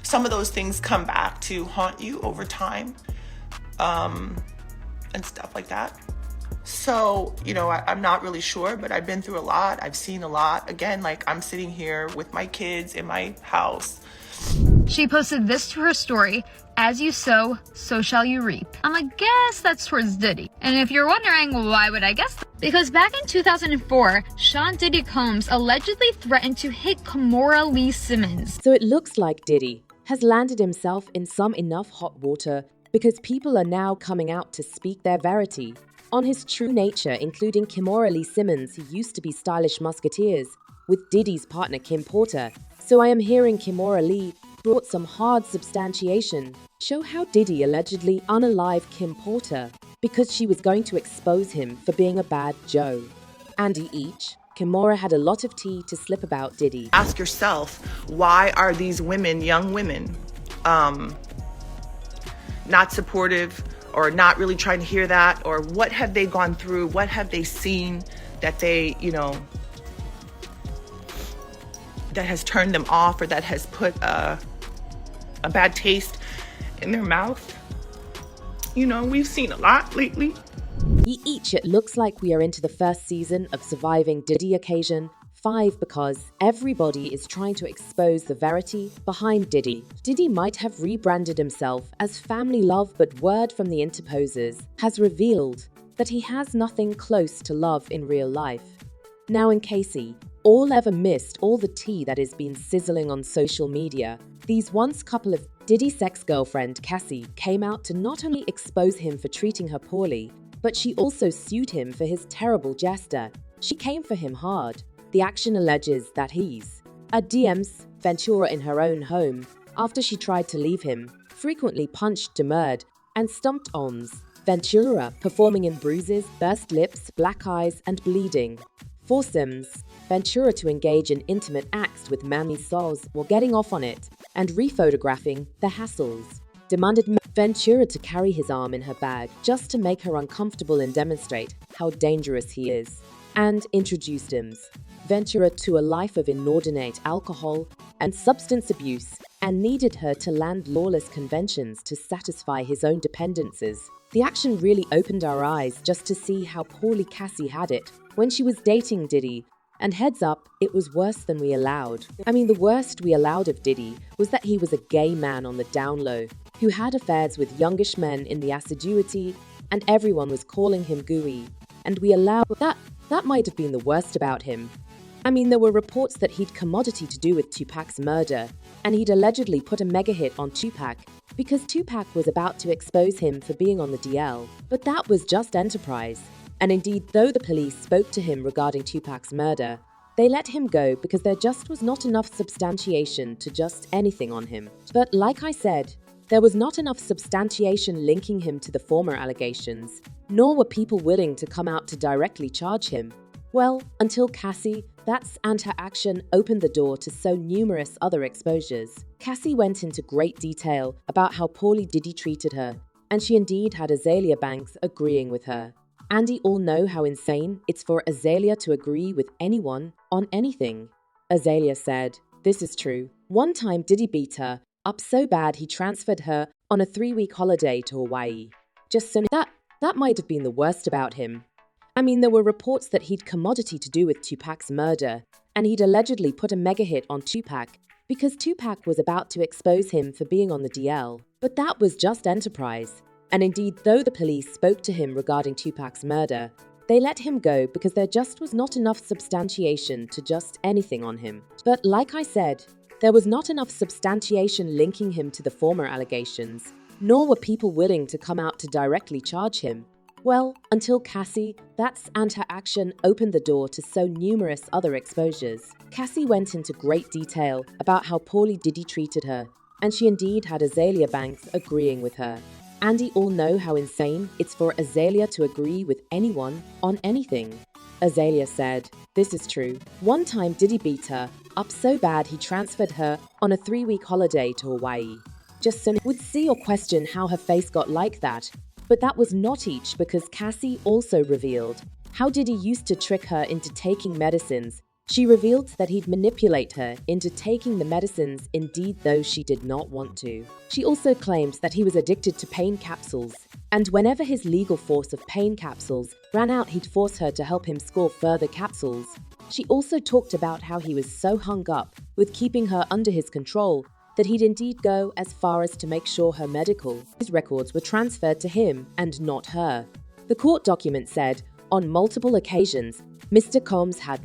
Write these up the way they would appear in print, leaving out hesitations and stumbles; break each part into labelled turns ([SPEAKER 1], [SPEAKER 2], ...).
[SPEAKER 1] some of those things come back to haunt you over time, and stuff like that. So, I'm not really sure, but I've been through a lot. I've seen a lot. Again, like, I'm sitting here with my kids in my house.
[SPEAKER 2] She posted this to her story: "As you sow, so shall you reap." I'm like, guess that's towards Diddy. And if you're wondering, why would I guess that? Because back in 2004, Sean Diddy Combs allegedly threatened to hit Kimora Lee Simmons.
[SPEAKER 3] So it looks like Diddy has landed himself in some enough hot water because people are now coming out to speak their verity on his true nature, including Kimora Lee Simmons, who used to be stylish musketeers with Diddy's partner Kim Porter. So I am hearing Kimora Lee brought some hard substantiation, show how Diddy allegedly unalive Kim Porter because she was going to expose him for being a bad Joe. Andy each, Kimora had a lot of tea to slip about Diddy.
[SPEAKER 1] Ask yourself, why are these women, young women, not supportive or not really trying to hear that? Or what have they gone through? What have they seen that they, that has turned them off, or that has put a bad taste in their mouth? We've seen a lot lately.
[SPEAKER 3] Each, it looks like we are into the first season of Surviving Diddy Occasion 5 because everybody is trying to expose the verity behind Diddy. Diddy might have rebranded himself as family love, but word from the interposers has revealed that he has nothing close to love in real life. Now, in case all ever missed all the tea that has been sizzling on social media, these once couple of Diddy's ex-girlfriend Cassie came out to not only expose him for treating her poorly, but she also sued him for his terrible gesture. She came for him hard. The action alleges that he's a DM's Ventura in her own home after she tried to leave him, frequently punched, demurred, and stumped ons. Ventura performing in bruises, burst lips, black eyes, and bleeding. Foursomes, Ventura to engage in intimate acts with manly souls while getting off on it, and rephotographing the hassles. Demanded Ventura to carry his arm in her bag just to make her uncomfortable and demonstrate how dangerous he is, and introduced Ventura to a life of inordinate alcohol and substance abuse, and needed her to land lawless conventions to satisfy his own dependencies. The action really opened our eyes just to see how poorly Cassie had it when she was dating Diddy. And heads up, it was worse than we allowed. The worst we allowed of Diddy was that he was a gay man on the down low, who had affairs with youngish men in the assiduity, and everyone was calling him gooey. And we allowed that. That might have been the worst about him. There were reports that he'd commodity to do with Tupac's murder, and he'd allegedly put a mega hit on Tupac because Tupac was about to expose him for being on the DL. But that was just enterprise. And indeed, though the police spoke to him regarding Tupac's murder, they let him go because there just was not enough substantiation to just anything on him. But like I said, there was not enough substantiation linking him to the former allegations, nor were people willing to come out to directly charge him. Well, until Cassie, and her action opened the door to so numerous other exposures. Cassie went into great detail about how poorly Diddy treated her, and she indeed had Azalea Banks agreeing with her. Andy all know how insane it's for Azalea to agree with anyone on anything. Azalea said, "This is true. One time Diddy beat her up so bad he transferred her on a 3-week holiday to Hawaii. Just so that might have been the worst about him. There were reports that he'd commodity to do with Tupac's murder, and he'd allegedly put a mega hit on Tupac because Tupac was about to expose him for being on the DL. But that was just enterprise. And indeed, though the police spoke to him regarding Tupac's murder, they let him go because there just was not enough substantiation to just anything on him. But like I said, there was not enough substantiation linking him to the former allegations, nor were people willing to come out to directly charge him. Well, until Cassie, and her action opened the door to so numerous other exposures. Cassie went into great detail about how poorly Diddy treated her, and she indeed had Azalea Banks agreeing with her. Andy all know how insane it's for Azalea to agree with anyone on anything. Azalea said, "This is true. One time Diddy beat her up so bad he transferred her on a 3-week holiday to Hawaii." Just so would see or question how her face got like that. But that was not each because Cassie also revealed how Diddy used to trick her into taking medicines She revealed that he'd manipulate her into taking the medicines, indeed though she did not want to. She also claimed that he was addicted to pain capsules, and whenever his legal force of pain capsules ran out, he'd force her to help him score further capsules. She also talked about how he was so hung up with keeping her under his control that he'd indeed go as far as to make sure her medical records were transferred to him and not her. The court document said, on multiple occasions, Mr. Combs had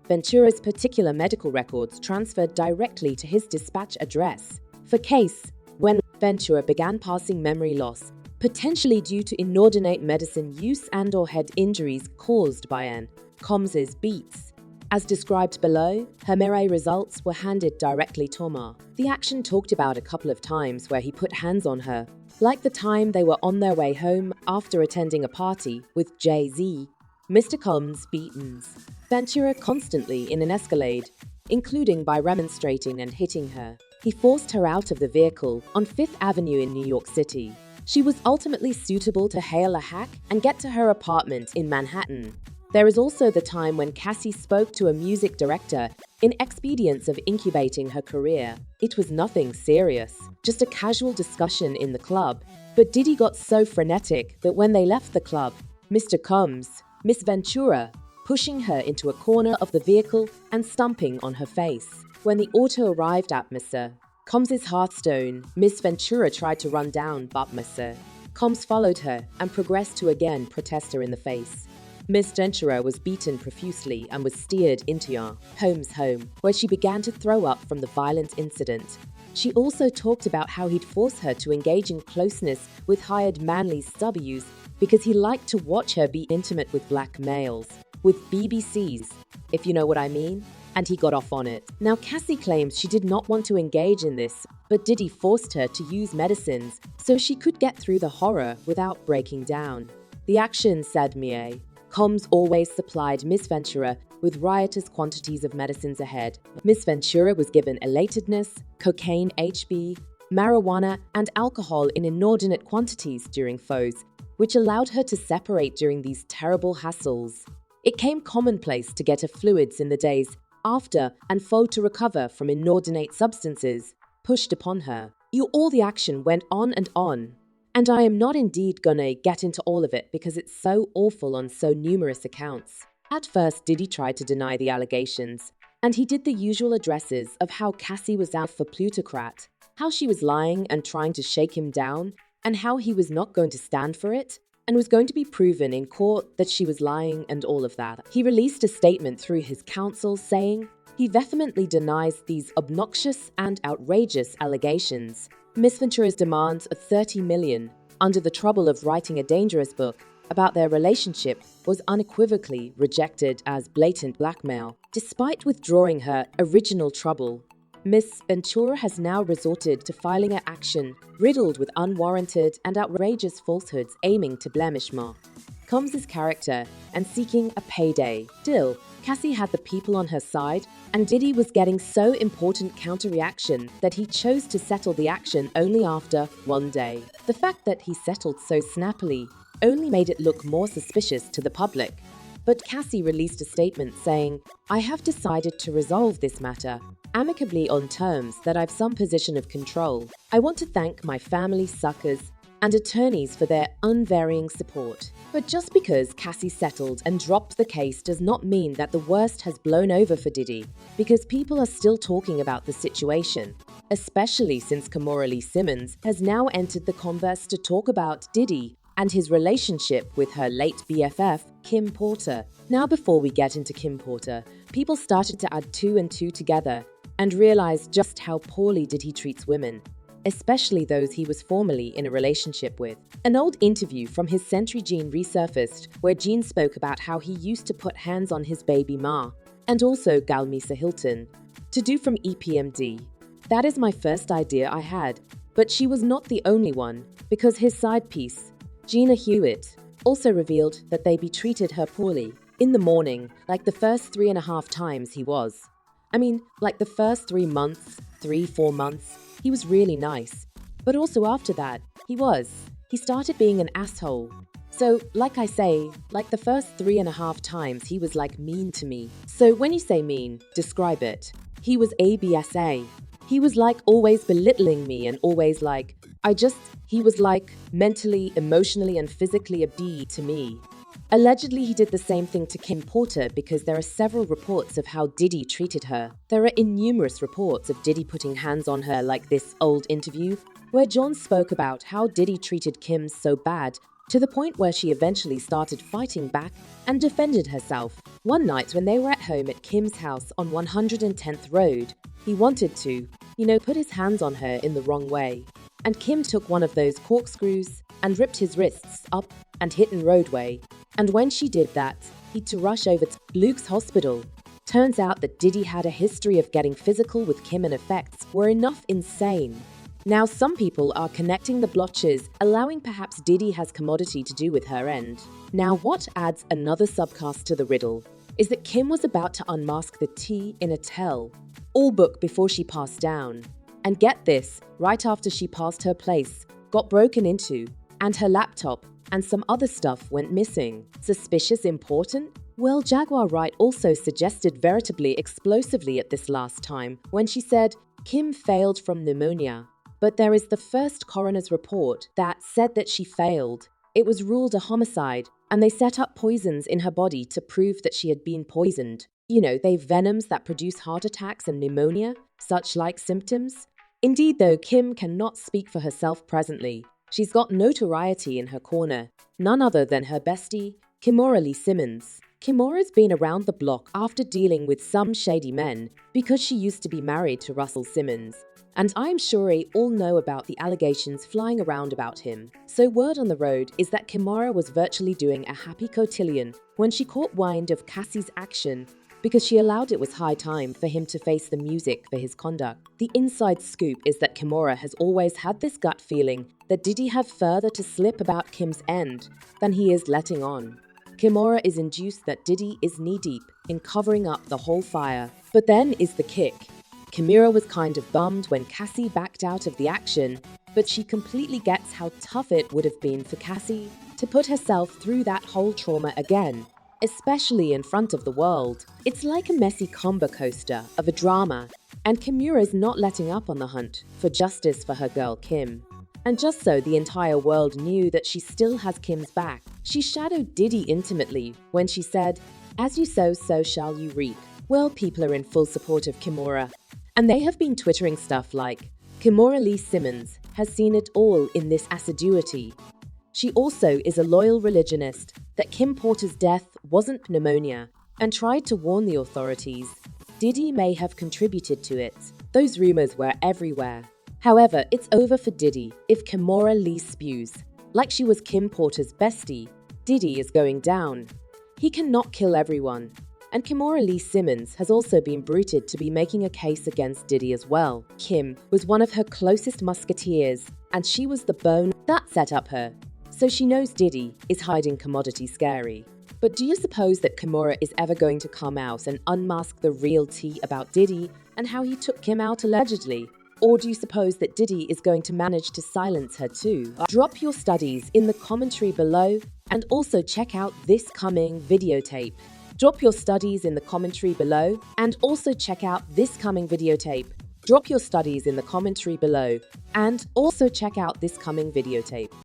[SPEAKER 3] Ventura's particular medical records transferred directly to his dispatch address. For case, when Ventura began passing memory loss, potentially due to inordinate medicine use and/or head injuries caused by Combs's beats. As described below, her MRI results were handed directly to Ma. The action talked about a couple of times where he put hands on her, like the time they were on their way home after attending a party with Jay-Z. Mr. Combs beatens Ventura constantly in an escalade, including by remonstrating and hitting her. He forced her out of the vehicle on 5th Avenue in New York City. She was ultimately suitable to hail a hack and get to her apartment in Manhattan. There is also the time when Cassie spoke to a music director in expedience of incubating her career. It was nothing serious, just a casual discussion in the club. But Diddy got so frenetic that when they left the club, Mr. Combs, Miss Ventura, pushing her into a corner of the vehicle and stomping on her face. When the auto arrived at Mr. Combs's Hearthstone, Miss Ventura tried to run down, but Mr. Combs followed her and progressed to again protest her in the face. Miss Ventura was beaten profusely and was steered into Holmes' home, where she began to throw up from the violent incident. She also talked about how he'd force her to engage in closeness with hired manly W's because he liked to watch her be intimate with black males, with BBCs, if you know what I mean, and he got off on it. Now, Cassie claims she did not want to engage in this, but Diddy forced her to use medicines so she could get through the horror without breaking down. The action, said Mie, Combs always supplied Miss Ventura with riotous quantities of medicines ahead. Miss Ventura was given elatedness, cocaine, HB, marijuana, and alcohol in inordinate quantities during foes, which allowed her to separate during these terrible hassles. It came commonplace to get her fluids in the days after and foe to recover from inordinate substances pushed upon her. All the action went on. And I am not indeed gonna get into all of it because it's so awful on so numerous accounts. At first, Diddy tried to deny the allegations, and he did the usual addresses of how Cassie was out for plutocrat, how she was lying and trying to shake him down, and how he was not going to stand for it, and was going to be proven in court that she was lying and all of that. He released a statement through his counsel saying he vehemently denies these obnoxious and outrageous allegations. Miss Ventura's demands of $30 million, under the trouble of writing a dangerous book about their relationship, was unequivocally rejected as blatant blackmail. Despite withdrawing her original trouble, Miss Ventura has now resorted to filing an action riddled with unwarranted and outrageous falsehoods aiming to blemish Ma Combs' character and seeking a payday. Still, Cassie had the people on her side, and Diddy was getting so important counter-reaction that he chose to settle the action only after one day. The fact that he settled so snappily only made it look more suspicious to the public. But Cassie released a statement saying, "I have decided to resolve this matter amicably on terms that I've some position of control. I want to thank my family, suckers, and attorneys for their unvarying support." But just because Cassie settled and dropped the case does not mean that the worst has blown over for Diddy, because people are still talking about the situation, especially since Kimora Lee Simmons has now entered the converse to talk about Diddy and his relationship with her late BFF, Kim Porter. Now, before we get into Kim Porter, people started to add 2 and 2 together and realize just how poorly Diddy treats women, especially those he was formerly in a relationship with. An old interview from his Century Gene resurfaced, where Gene spoke about how he used to put hands on his baby Ma, and also Galmisa Hilton, to do from EPMD. That is my first idea I had, but she was not the only one, because his side piece, Gina Hewitt, also revealed that they treated her poorly. In the morning, like the first 3.5 times he was. Like the first 3 months, 3-4 months, he was really nice. But also after that, he started being an asshole. So, like I say, like the first 3.5 times he was like mean to me. So when you say mean, describe it. He was ABSA. He was like always belittling me and always like, he was like mentally, emotionally, and physically a D to me. Allegedly, he did the same thing to Kim Porter because there are several reports of how Diddy treated her. There are innumerous reports of Diddy putting hands on her, like this old interview where John spoke about how Diddy treated Kim so bad to the point where she eventually started fighting back and defended herself. One night when they were at home at Kim's house on 110th Road, he wanted to, put his hands on her in the wrong way. And Kim took one of those corkscrews and ripped his wrists up and hit in roadway. And when she did that, he'd to rush over to Luke's hospital. Turns out that Diddy had a history of getting physical with Kim, and effects were enough insane. Now some people are connecting the blotches, allowing perhaps Diddy has commodity to do with her end. Now what adds another subcast to the riddle is that Kim was about to unmask the T in a tell, all book before she passed down. And get this, right after she passed, her place got broken into, and her laptop and some other stuff went missing. Suspicious important? Well, Jaguar Wright also suggested veritably explosively at this last time when she said Kim failed from pneumonia. But there is the first coroner's report that said that she failed. It was ruled a homicide, and they set up poisons in her body to prove that she had been poisoned. They've venoms that produce heart attacks and pneumonia, such like symptoms. Indeed, though, Kim cannot speak for herself presently. She's got notoriety in her corner, none other than her bestie, Kimora Lee Simmons. Kimora's been around the block after dealing with some shady men because she used to be married to Russell Simmons. And I'm sure we all know about the allegations flying around about him. So word on the road is that Kimora was virtually doing a happy cotillion when she caught wind of Cassie's action because she allowed it was high time for him to face the music for his conduct. The inside scoop is that Kimora has always had this gut feeling that Diddy have further to slip about Kim's end than he is letting on. Kimora is induced that Diddy is knee-deep in covering up the whole fire. But then is the kick. Kimora was kind of bummed when Cassie backed out of the action, but she completely gets how tough it would have been for Cassie to put herself through that whole trauma again, especially in front of the world. It's like a messy combo coaster of a drama, and Kimora's not letting up on the hunt for justice for her girl Kim. And just so the entire world knew that she still has Kim's back, she shadowed Diddy intimately when she said, "As you sow, so shall you reap." Well, people are in full support of Kimora, and they have been twittering stuff like, Kimora Lee Simmons has seen it all in this assiduity. She also is a loyal religionist that Kim Porter's death wasn't pneumonia and tried to warn the authorities. Diddy may have contributed to it. Those rumors were everywhere. However, it's over for Diddy if Kimora Lee spews. Like she was Kim Porter's bestie, Diddy is going down. He cannot kill everyone. And Kimora Lee Simmons has also been bruited to be making a case against Diddy as well. Kim was one of her closest musketeers, and she was the bone that set up her. So she knows Diddy is hiding commodity scary. But do you suppose that Kimora is ever going to come out and unmask the real tea about Diddy and how he took Kim out allegedly? Or do you suppose that Diddy is going to manage to silence her too? Drop your studies in the commentary below and also check out this coming videotape. Drop your studies in the commentary below and also check out this coming videotape. Drop your studies in the commentary below and also check out this coming videotape.